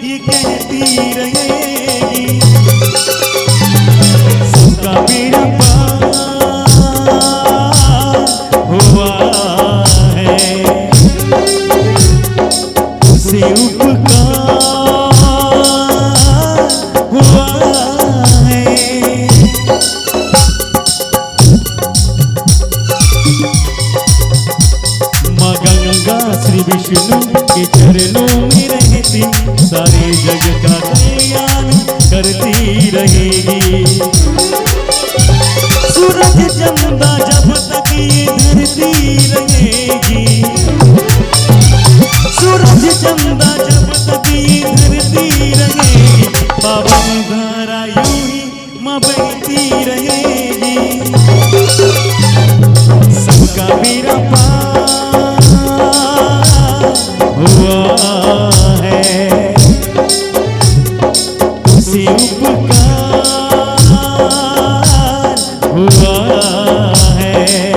ये कहती रहेगी सबका बेड़ा पार हुआ है, उसे उपकार हुआ है। माँ गंगा श्री विष्णु के चरणों में रहती सारे जग का कल्याण करती रहेगी। सूरज चंदा जब तक ये धरती रहेगी, सूरज चंदा जब तक ये धरती रहेगी, पावन धारा यूं ही माँ बहती रहेगी। सबका बेड़ा पार हुआ है, उसे उपकार हुआ है।